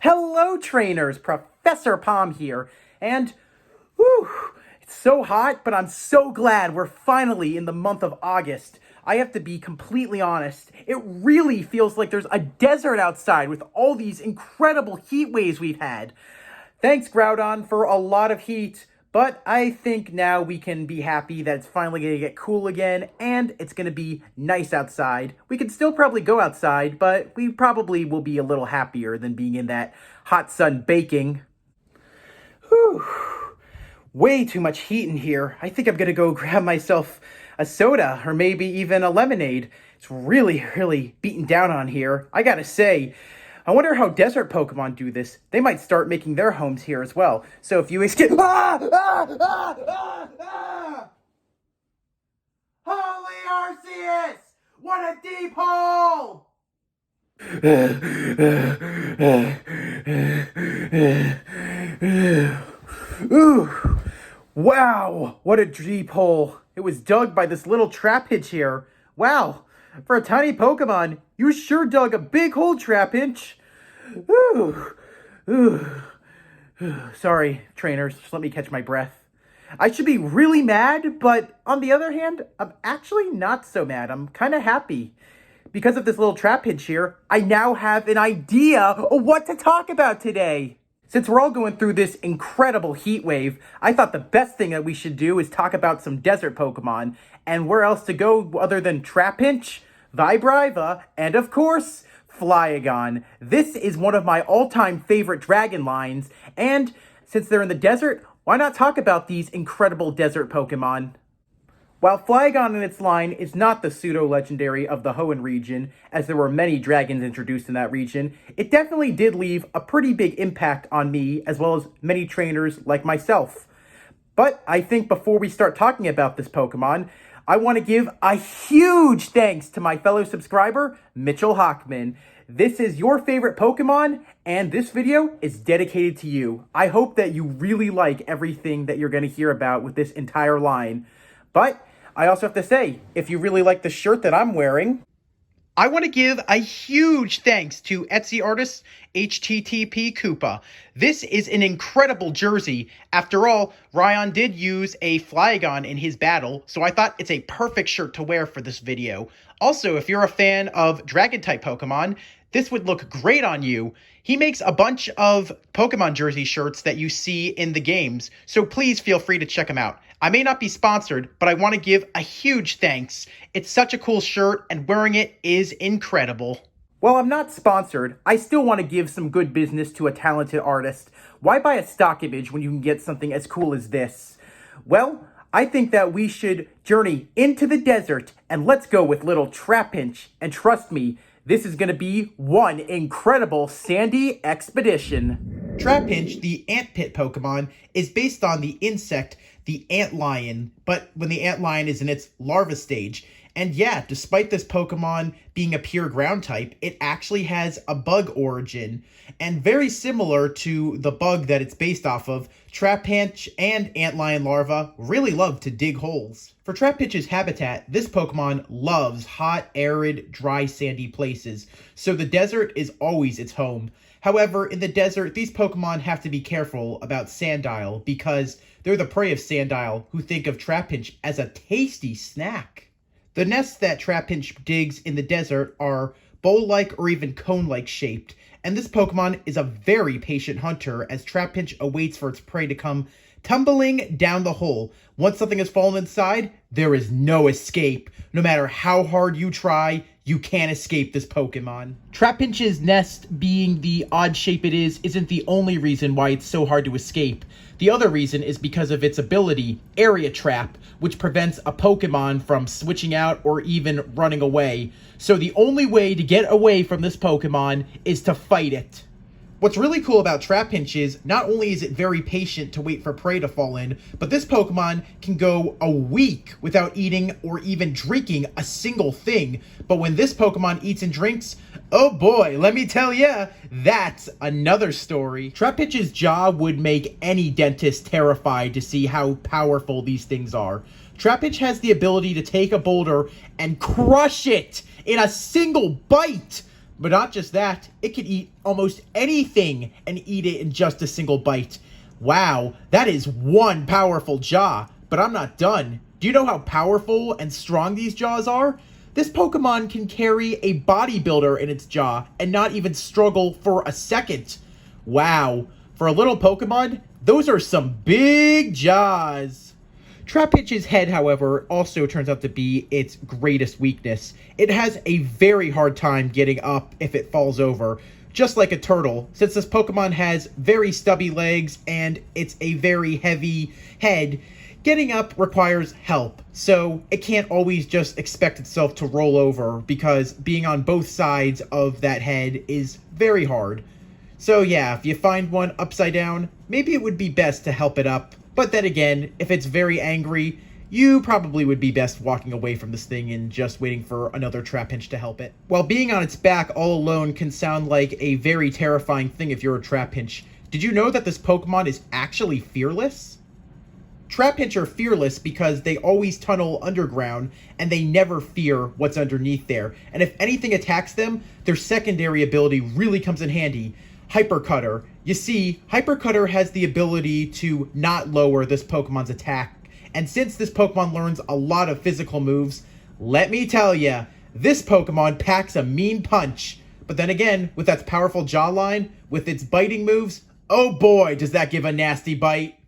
Hello, trainers! Professor Palm here, and whew, it's so hot, but I'm so glad we're finally in the month of August. I have to be completely honest, it really feels like there's a desert outside with all these incredible heat waves we've had. Thanks, Groudon, for a lot of heat, but I think now we can be happy that it's finally going to get cool again, and it's going to be nice outside. We can still probably go outside, but we probably will be a little happier than being in that hot sun baking. Whew. Way too much heat in here. I think I'm going to go grab myself a soda, or maybe even a lemonade. It's really beaten down on here. I gotta say, I wonder how desert Pokemon do this. They might start making their homes here as well. So if you escape... Holy Arceus! What a deep hole! Ooh. Wow, what a deep hole. It was dug by this little Trapinch here. Wow, for a tiny Pokemon, you sure dug a big hole, Trapinch. Sorry, trainers, just let me catch my breath. I should be really mad, but on the other hand, I'm actually not so mad. I'm kind of happy. Because of this little Trapinch here, I now have an idea of what to talk about today. Since we're all going through this incredible heat wave, I thought the best thing that we should do is talk about some desert Pokemon. And where else to go other than Trapinch, Vibrava, and of course, Flyagon. This is one of my all-time favorite dragon lines, and since they're in the desert, why not talk about these incredible desert Pokemon? While Flygon in its line is not the pseudo-legendary of the Hoenn region, as there were many dragons introduced in that region, it definitely did leave a pretty big impact on me, as well as many trainers like myself. But I think before we start talking about this Pokemon, I want to give a huge thanks to my fellow subscriber, Mitchell Hockman. This is your favorite Pokemon, and this video is dedicated to you. I hope that you really like everything that you're going to hear about with this entire line. But I also have to say, if you really like the shirt that I'm wearing, I want to give a huge thanks to Etsy artist HTTP Koopa. This is an incredible jersey. After all, Ryan did use a Flygon in his battle, so I thought it's a perfect shirt to wear for this video. Also, if you're a fan of Dragon-type Pokemon, this would look great on you. He makes a bunch of Pokemon jersey shirts that you see in the games, so please feel free to check him out. I may not be sponsored, but I want to give a huge thanks. It's such a cool shirt, and wearing it is incredible. While I'm not sponsored, I still want to give some good business to a talented artist. Why buy a stock image when you can get something as cool as this? Well, I think that we should journey into the desert, and let's go with little Trapinch. And trust me, this is going to be one incredible sandy expedition. Trapinch, the ant pit Pokemon, is based on the insect, the antlion, but when the antlion is in its larva stage. And yeah, despite this Pokemon being a pure ground type, it actually has a bug origin. And very similar to the bug that it's based off of, Trapinch and antlion larvae really love to dig holes. For Trapinch's habitat, this Pokemon loves hot, arid, dry, sandy places, so the desert is always its home. However, in the desert, these Pokemon have to be careful about Sandile because they're the prey of Sandile, who think of Trapinch as a tasty snack. The nests that Trapinch digs in the desert are bowl-like or even cone-like shaped, and this Pokemon is a very patient hunter as Trapinch awaits for its prey to come tumbling down the hole. Once something has fallen inside, there is no escape. No matter how hard you try, you can't escape this Pokemon. Trapinch's nest being the odd shape it is isn't the only reason why it's so hard to escape. The other reason is because of its ability, Area Trap, which prevents a Pokemon from switching out or even running away. So the only way to get away from this Pokemon is to fight it. What's really cool about Trapinch is, not only is it very patient to wait for prey to fall in, but this Pokemon can go a week without eating or even drinking a single thing. But when this Pokemon eats and drinks, oh boy, let me tell ya, that's another story. Trapinch's jaw would make any dentist terrified to see how powerful these things are. Trapinch has the ability to take a boulder and crush it in a single bite. But not just that, it can eat almost anything and eat it in just a single bite. Wow, that is one powerful jaw. But I'm not done. Do you know how powerful and strong these jaws are? This Pokemon can carry a bodybuilder in its jaw and not even struggle for a second. Wow, for a little Pokemon, those are some big jaws. Trapinch's head, however, also turns out to be its greatest weakness. It has a very hard time getting up if it falls over, just like a turtle, since this Pokemon has very stubby legs and it's a very heavy head. Getting up requires help, so it can't always just expect itself to roll over because being on both sides of that head is very hard. So yeah, if you find one upside down, maybe it would be best to help it up. But then again, if it's very angry, you probably would be best walking away from this thing and just waiting for another Trapinch to help it. While being on its back all alone can sound like a very terrifying thing if you're a Trapinch, did you know that this Pokemon is actually fearless? Trapinch are fearless because they always tunnel underground and they never fear what's underneath there. And if anything attacks them, their secondary ability really comes in handy. Hyper Cutter. You see, Hyper Cutter has the ability to not lower this Pokemon's attack. And since this Pokemon learns a lot of physical moves, let me tell ya, this Pokemon packs a mean punch. But then again, with that powerful jawline, with its biting moves, oh boy, does that give a nasty bite.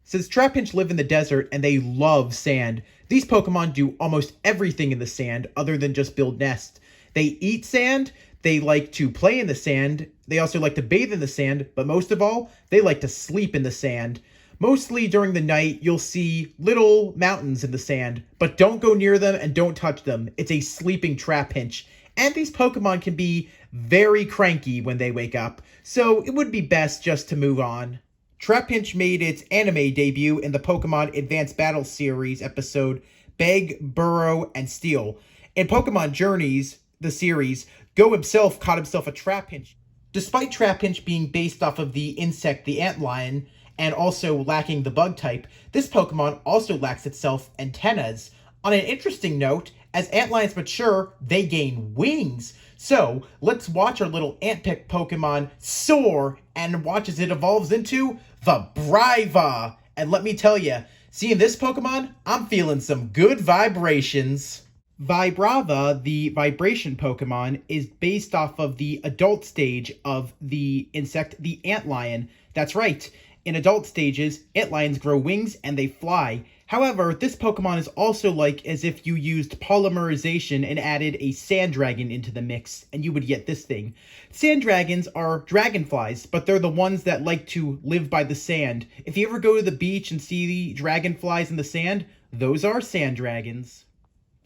Since Trapinch live in the desert and they love sand, these Pokemon do almost everything in the sand other than just build nests. They eat sand, they like to play in the sand, they also like to bathe in the sand, but most of all, they like to sleep in the sand. Mostly during the night, you'll see little mountains in the sand, but don't go near them and don't touch them. It's a sleeping Trapinch. And these Pokemon can be very cranky when they wake up, so it would be best just to move on. Trapinch made its anime debut in the Pokemon Advanced Battle Series episode Beg, Burrow, and Steal. In Pokemon Journeys, the series, Go himself caught himself a Trapinch. Despite Trapinch being based off of the insect, the antlion, and also lacking the bug type, this Pokemon also lacks itself antennas. On an interesting note, as antlions mature, they gain wings. So, let's watch our little antpick Pokemon soar and watch as it evolves into Vibrava. And let me tell you, seeing this Pokemon, I'm feeling some good vibrations. Vibrava, the vibration Pokemon, is based off of the adult stage of the insect, the antlion. That's right. In adult stages, antlions grow wings and they fly. However, this Pokemon is also like as if you used polymerization and added a sand dragon into the mix, and you would get this thing. Sand dragons are dragonflies, but they're the ones that like to live by the sand. If you ever go to the beach and see the dragonflies in the sand, those are sand dragons.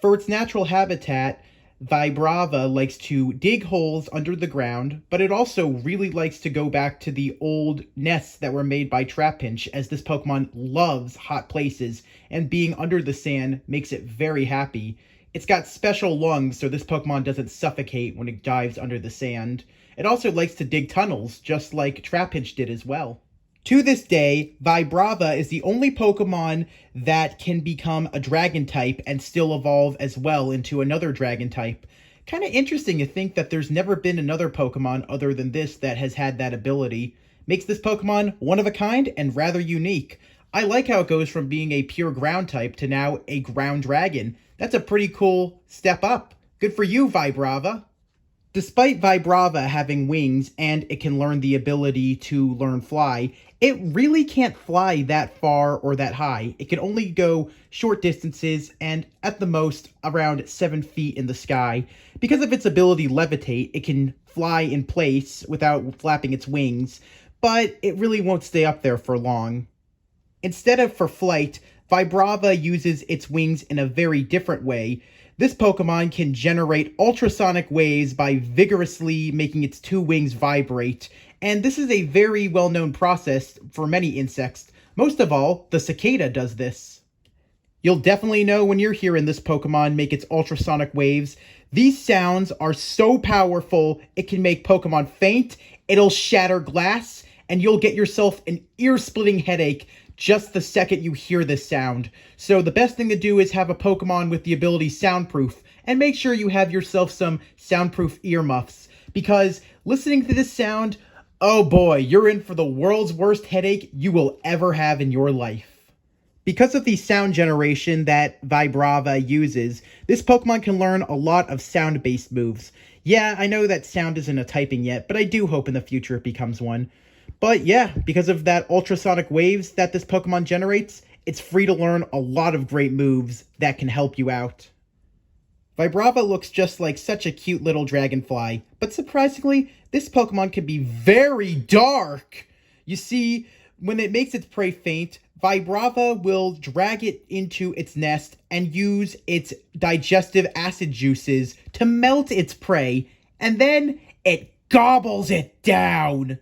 For its natural habitat, Vibrava likes to dig holes under the ground, but it also really likes to go back to the old nests that were made by Trapinch, as this Pokemon loves hot places, and being under the sand makes it very happy. It's got special lungs so this Pokemon doesn't suffocate when it dives under the sand. It also likes to dig tunnels, just like Trapinch did as well. To this day, Vibrava is the only Pokemon that can become a dragon type and still evolve as well into another dragon type. Kind of interesting to think that there's never been another Pokemon other than this that has had that ability. Makes this Pokemon one of a kind and rather unique. I like how it goes from being a pure ground type to now a ground dragon. That's a pretty cool step up. Good for you, Vibrava. Despite Vibrava having wings and it can learn the ability to learn fly, it really can't fly that far or that high. It can only go short distances and at the most around 7 feet in the sky. Because of its ability levitate, it can fly in place without flapping its wings, but it really won't stay up there for long. Instead of for flight, Vibrava uses its wings in a very different way. This Pokemon can generate ultrasonic waves by vigorously making its two wings vibrate, and this is a very well-known process for many insects. Most of all, the cicada does this. You'll definitely know when you're hearing this Pokemon make its ultrasonic waves. These sounds are so powerful, it can make Pokemon faint, it'll shatter glass, and you'll get yourself an ear-splitting headache just the second you hear this sound. So the best thing to do is have a Pokemon with the ability soundproof, and make sure you have yourself some soundproof earmuffs, because listening to this sound, oh boy, you're in for the world's worst headache you will ever have in your life. Because of the sound generation that Vibrava uses, this Pokemon can learn a lot of sound-based moves. Yeah, I know that sound isn't a typing yet, but I do hope in the future it becomes one. But yeah, because of that ultrasonic waves that this Pokemon generates, it's free to learn a lot of great moves that can help you out. Vibrava looks just like such a cute little dragonfly, but surprisingly, this Pokemon can be very dark! You see, when it makes its prey faint, Vibrava will drag it into its nest and use its digestive acid juices to melt its prey, and then it gobbles it down!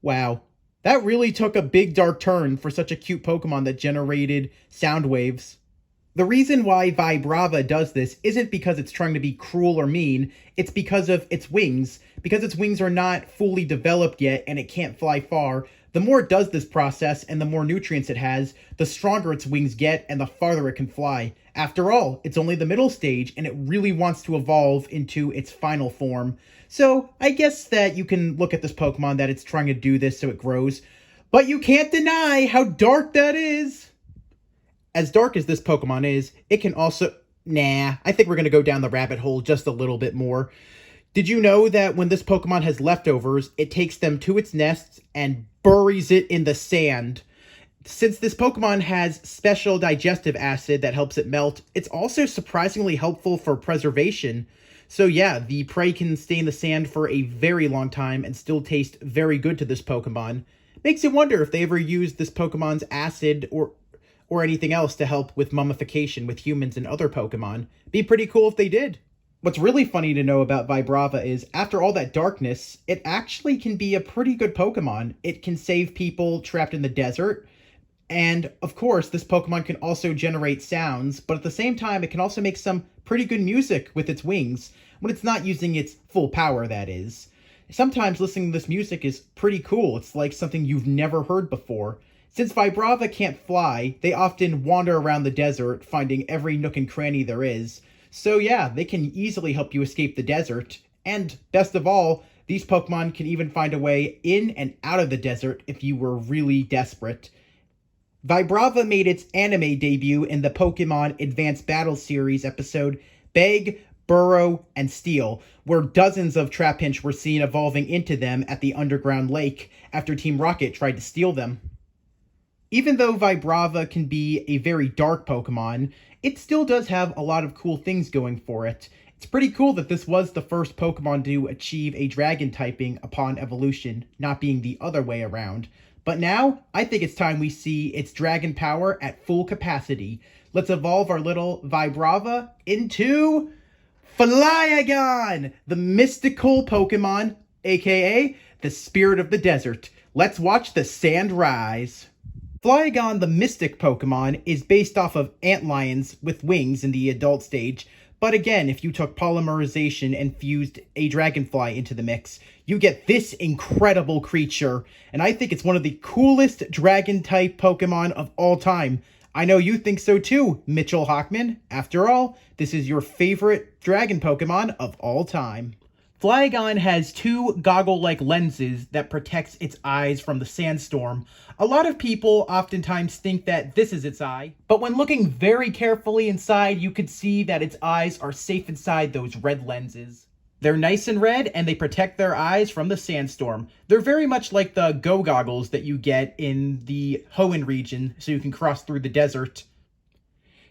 Wow, that really took a big dark turn for such a cute Pokemon that generated sound waves. The reason why Vibrava does this isn't because it's trying to be cruel or mean, it's because of its wings. Because its wings are not fully developed yet and it can't fly far, the more it does this process and the more nutrients it has, the stronger its wings get and the farther it can fly. After all, it's only the middle stage and it really wants to evolve into its final form. So I guess that you can look at this Pokemon that it's trying to do this so it grows, but you can't deny how dark that is! As dark as this Pokemon is, it can also... I think we're going to go down the rabbit hole just a little bit more. Did you know that when this Pokemon has leftovers, it takes them to its nest and buries it in the sand? Since this Pokemon has special digestive acid that helps it melt, it's also surprisingly helpful for preservation. So yeah, the prey can stay in the sand for a very long time and still taste very good to this Pokemon. Makes you wonder if they ever used this Pokemon's acid or anything else to help with mummification with humans and other Pokemon. Be pretty cool if they did. What's really funny to know about Vibrava is, after all that darkness, it actually can be a pretty good Pokemon. It can save people trapped in the desert, and of course, this Pokemon can also generate sounds, but at the same time, it can also make some pretty good music with its wings, when it's not using its full power, that is. Sometimes listening to this music is pretty cool. It's like something you've never heard before. Since Vibrava can't fly, they often wander around the desert, finding every nook and cranny there is. So yeah, they can easily help you escape the desert. And best of all, these Pokemon can even find a way in and out of the desert if you were really desperate. Vibrava made its anime debut in the Pokemon Advanced Battle Series episode Beg, Burrow, and Steal, where dozens of Trapinch were seen evolving into them at the underground lake after Team Rocket tried to steal them. Even though Vibrava can be a very dark Pokemon, it still does have a lot of cool things going for it. It's pretty cool that this was the first Pokemon to achieve a dragon typing upon evolution, not being the other way around. But now, I think it's time we see its dragon power at full capacity. Let's evolve our little Vibrava into Flyagon, the mystical Pokemon, aka the spirit of the desert. Let's watch the sand rise. Flygon, the mystic Pokemon, is based off of antlions with wings in the adult stage, but again, if you took polymerization and fused a dragonfly into the mix, you get this incredible creature, and I think it's one of the coolest dragon-type Pokemon of all time. I know you think so too, Mitchell Hockman. After all, this is your favorite dragon Pokemon of all time. Flygon has two goggle-like lenses that protects its eyes from the sandstorm. A lot of people oftentimes think that this is its eye, but when looking very carefully inside, you could see that its eyes are safe inside those red lenses. They're nice and red, and they protect their eyes from the sandstorm. They're very much like the Go goggles that you get in the Hoenn region, so you can cross through the desert.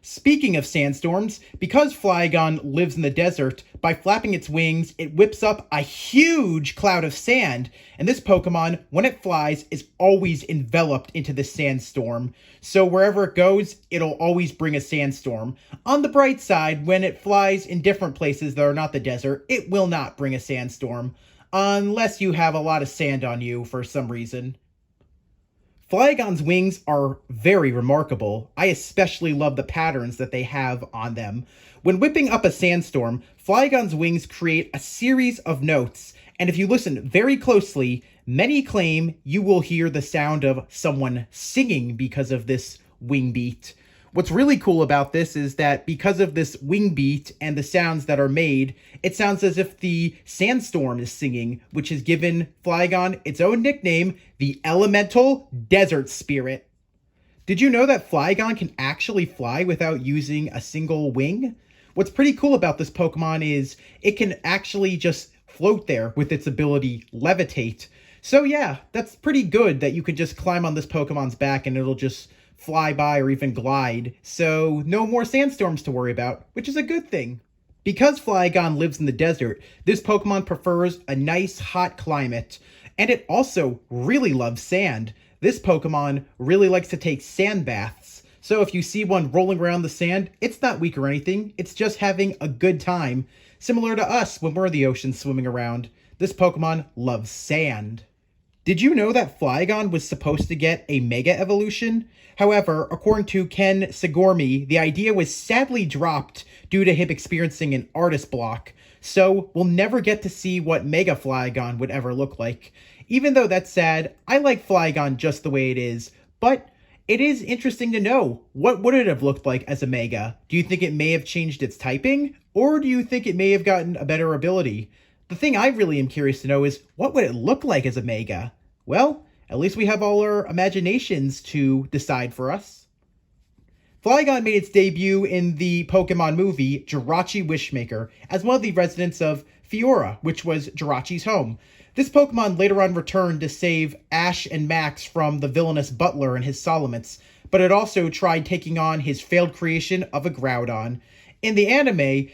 Speaking of sandstorms, because Flygon lives in the desert, by flapping its wings, it whips up a huge cloud of sand, and this Pokemon, when it flies, is always enveloped into the sandstorm. So wherever it goes, it'll always bring a sandstorm. On the bright side, when it flies in different places that are not the desert, it will not bring a sandstorm, unless you have a lot of sand on you for some reason. Flygon's wings are very remarkable. I especially love the patterns that they have on them. When whipping up a sandstorm, Flygon's wings create a series of notes, and if you listen very closely, many claim you will hear the sound of someone singing because of this wing beat. What's really cool about this is that because of this wing beat and the sounds that are made, it sounds as if the sandstorm is singing, which has given Flygon its own nickname, the Elemental Desert Spirit. Did you know that Flygon can actually fly without using a single wing? What's pretty cool about this Pokemon is it can actually just float there with its ability Levitate. So yeah, that's pretty good that you could just climb on this Pokemon's back and it'll just fly by or even glide. So no more sandstorms to worry about, which is a good thing. Because Flygon lives in the desert, this Pokemon prefers a nice hot climate, and it also really loves sand. This Pokemon really likes to take sand baths. So if you see one rolling around the sand, it's not weak or anything, it's just having a good time. Similar to us when we're in the ocean swimming around. This Pokemon loves sand. Did you know that Flygon was supposed to get a Mega Evolution? However, according to Ken Sugimori, the idea was sadly dropped due to him experiencing an artist block. So we'll never get to see what Mega Flygon would ever look like. Even though that's sad, I like Flygon just the way it is. But it is interesting to know, what would it have looked like as a Mega? Do you think it may have changed its typing? Or do you think it may have gotten a better ability? The thing I really am curious to know is, what would it look like as a Mega? Well, at least we have all our imaginations to decide for us. Flygon made its debut in the Pokemon movie Jirachi Wishmaker as one of the residents of Fiora, which was Jirachi's home. This Pokemon later on returned to save Ash and Max from the villainous Butler and his Solomons, but it also tried taking on his failed creation of a Groudon. In the anime,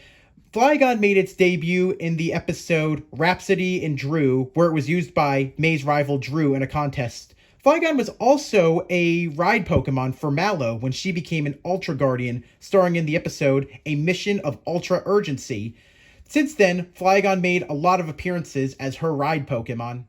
Flygon made its debut in the episode Rhapsody in Drew, where it was used by May's rival Drew in a contest. Flygon was also a ride Pokemon for Mallow when she became an Ultra Guardian, starring in the episode A Mission of Ultra Urgency. Since then, Flygon made a lot of appearances as her ride Pokemon.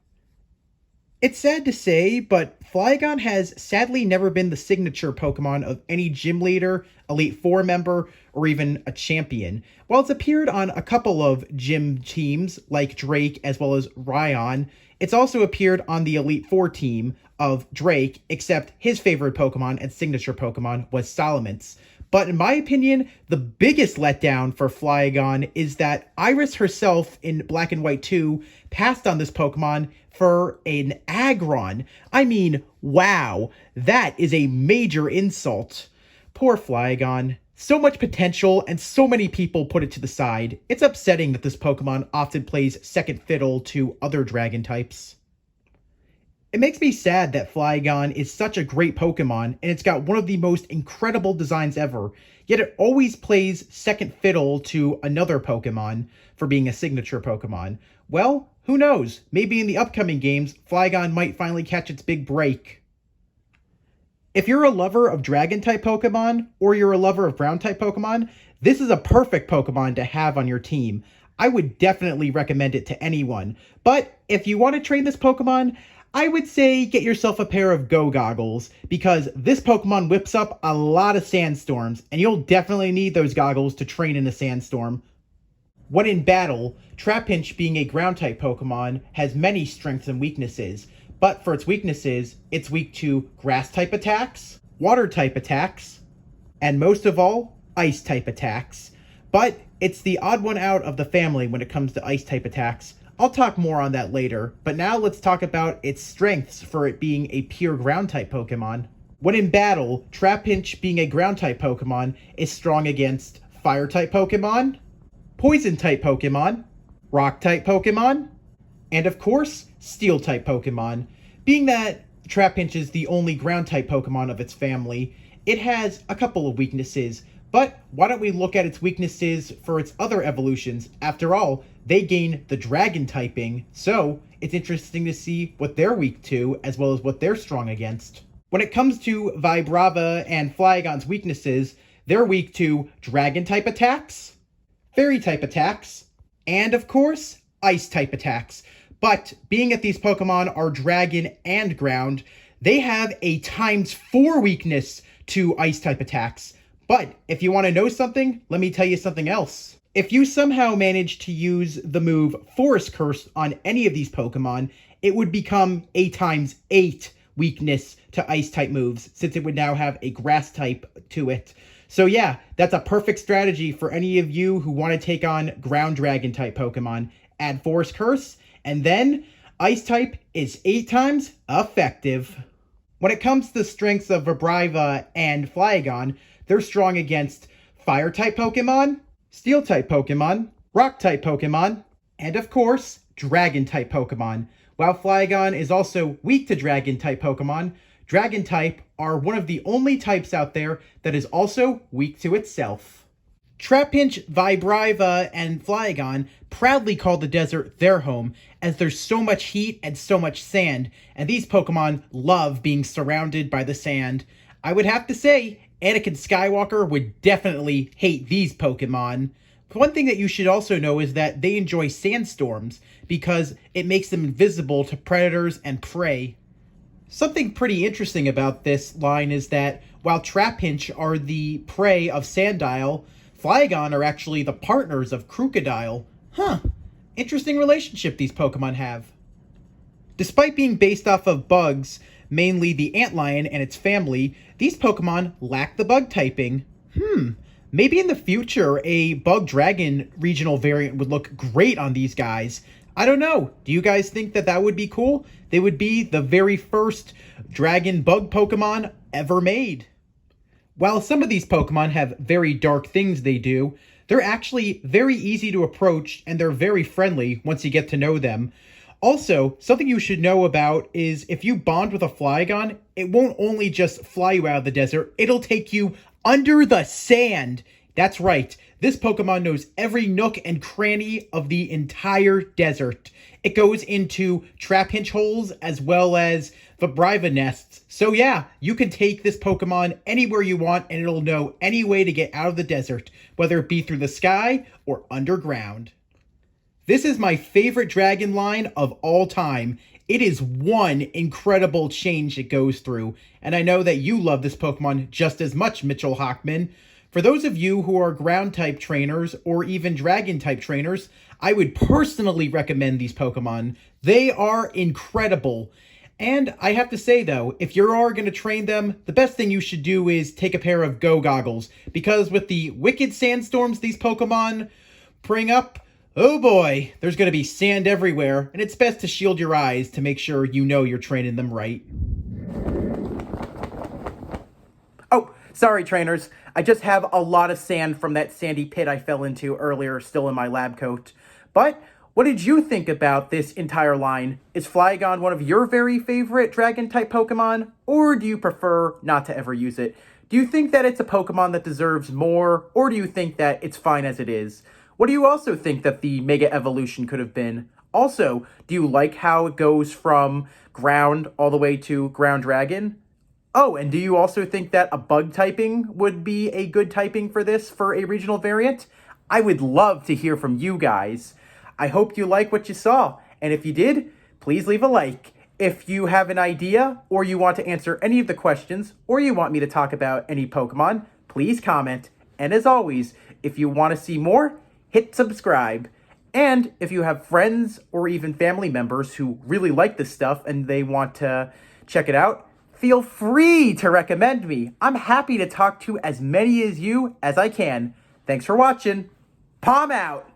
It's sad to say, but Flygon has sadly never been the signature Pokemon of any gym leader, Elite Four member, or even a champion. While it's appeared on a couple of gym teams, like Drake as well as Ryan, it's also appeared on the Elite Four team of Drake, except his favorite Pokemon and signature Pokemon was Solomons. But in my opinion, the biggest letdown for Flygon is that Iris herself in Black and White 2 passed on this Pokemon for an Aggron. I mean, wow, that is a major insult. Poor Flygon. So much potential and so many people put it to the side. It's upsetting that this Pokemon often plays second fiddle to other dragon types. It makes me sad that Flygon is such a great Pokemon, and it's got one of the most incredible designs ever, yet it always plays second fiddle to another Pokemon for being a signature Pokemon. Well, who knows? Maybe in the upcoming games, Flygon might finally catch its big break. If you're a lover of Dragon-type Pokemon, or you're a lover of Ground-type Pokemon, this is a perfect Pokemon to have on your team. I would definitely recommend it to anyone. But if you want to train this Pokemon, I would say get yourself a pair of Go Goggles, because this Pokemon whips up a lot of sandstorms, and you'll definitely need those goggles to train in a sandstorm. When in battle, Trapinch, being a Ground-type Pokemon, has many strengths and weaknesses, but for its weaknesses, it's weak to Grass-type attacks, Water-type attacks, and most of all, Ice-type attacks. But it's the odd one out of the family when it comes to Ice-type attacks. I'll talk more on that later, but now let's talk about its strengths for it being a pure Ground-type Pokemon. When in battle, Trapinch, being a Ground-type Pokemon, is strong against Fire-type Pokemon, Poison-type Pokemon, Rock-type Pokemon, and of course, Steel-type Pokemon. Being that Trapinch is the only Ground-type Pokemon of its family, it has a couple of weaknesses, but why don't we look at its weaknesses for its other evolutions? After all, they gain the Dragon typing, so it's interesting to see what they're weak to, as well as what they're strong against. When it comes to Vibrava and Flygon's weaknesses, they're weak to Dragon-type attacks, Fairy-type attacks, and of course, Ice-type attacks. But being that these Pokemon are Dragon and Ground, they have a ×4 weakness to Ice-type attacks. But if you want to know something, let me tell you something else. If you somehow manage to use the move Forest Curse on any of these Pokemon, it would become a ×8, weakness to ice-type moves, since it would now have a grass-type to it. So yeah, that's a perfect strategy for any of you who want to take on ground dragon-type Pokemon. Add Force Curse, and then ice-type is 8 times effective. When it comes to the strengths of Vibrava and Flygon, they're strong against Fire-type Pokemon, Steel-type Pokemon, Rock-type Pokemon, and of course, Dragon-type Pokemon. While Flygon is also weak to Dragon-type Pokemon, Dragon-type are one of the only types out there that is also weak to itself. Trapinch, Vibrava, and Flygon proudly call the desert their home, as there's so much heat and so much sand, and these Pokemon love being surrounded by the sand. I would have to say, Anakin Skywalker would definitely hate these Pokemon. One thing that you should also know is that they enjoy sandstorms, because it makes them invisible to predators and prey. Something pretty interesting about this line is that while Trapinch are the prey of Sandile, Flygon are actually the partners of Crocodile. Interesting relationship these Pokemon have. Despite being based off of bugs, mainly the antlion and its family, these Pokemon lack the bug typing. Maybe in the future a bug dragon regional variant would look great on these guys. I don't know. Do you guys think that that would be cool? They would be the very first dragon bug Pokemon ever made. While some of these Pokemon have very dark things they do, they're actually very easy to approach and they're very friendly once you get to know them. Also, something you should know about is if you bond with a Flygon, it won't only just fly you out of the desert, it'll take you under the sand. That's right, this Pokemon knows every nook and cranny of the entire desert. It goes into Trapinch holes as well as Vibrava nests. So yeah, you can take this Pokemon anywhere you want and it'll know any way to get out of the desert, whether it be through the sky or underground. This is my favorite dragon line of all time. It is one incredible change it goes through, and I know that you love this Pokemon just as much, Mitchell Hockman. For those of you who are ground-type trainers or even dragon-type trainers, I would personally recommend these Pokemon. They are incredible. And I have to say though, if you are going to train them, the best thing you should do is take a pair of Go goggles, because with the wicked sandstorms these Pokemon bring up, oh boy, there's going to be sand everywhere, and it's best to shield your eyes to make sure you know you're training them right. Oh, sorry trainers, I just have a lot of sand from that sandy pit I fell into earlier still in my lab coat. But what did you think about this entire line? Is Flygon one of your very favorite dragon-type Pokemon, or do you prefer not to ever use it? Do you think that it's a Pokemon that deserves more, or do you think that it's fine as it is? What do you also think that the Mega Evolution could have been? Also, do you like how it goes from ground all the way to ground dragon? Oh, and do you also think that a bug typing would be a good typing for this for a regional variant? I would love to hear from you guys. I hope you like what you saw, and if you did, please leave a like. If you have an idea, or you want to answer any of the questions, or you want me to talk about any Pokemon, please comment. And as always, if you want to see more, hit subscribe. And if you have friends or even family members who really like this stuff and they want to check it out, feel free to recommend me. I'm happy to talk to as many as you as I can. Thanks for watching. Palm out!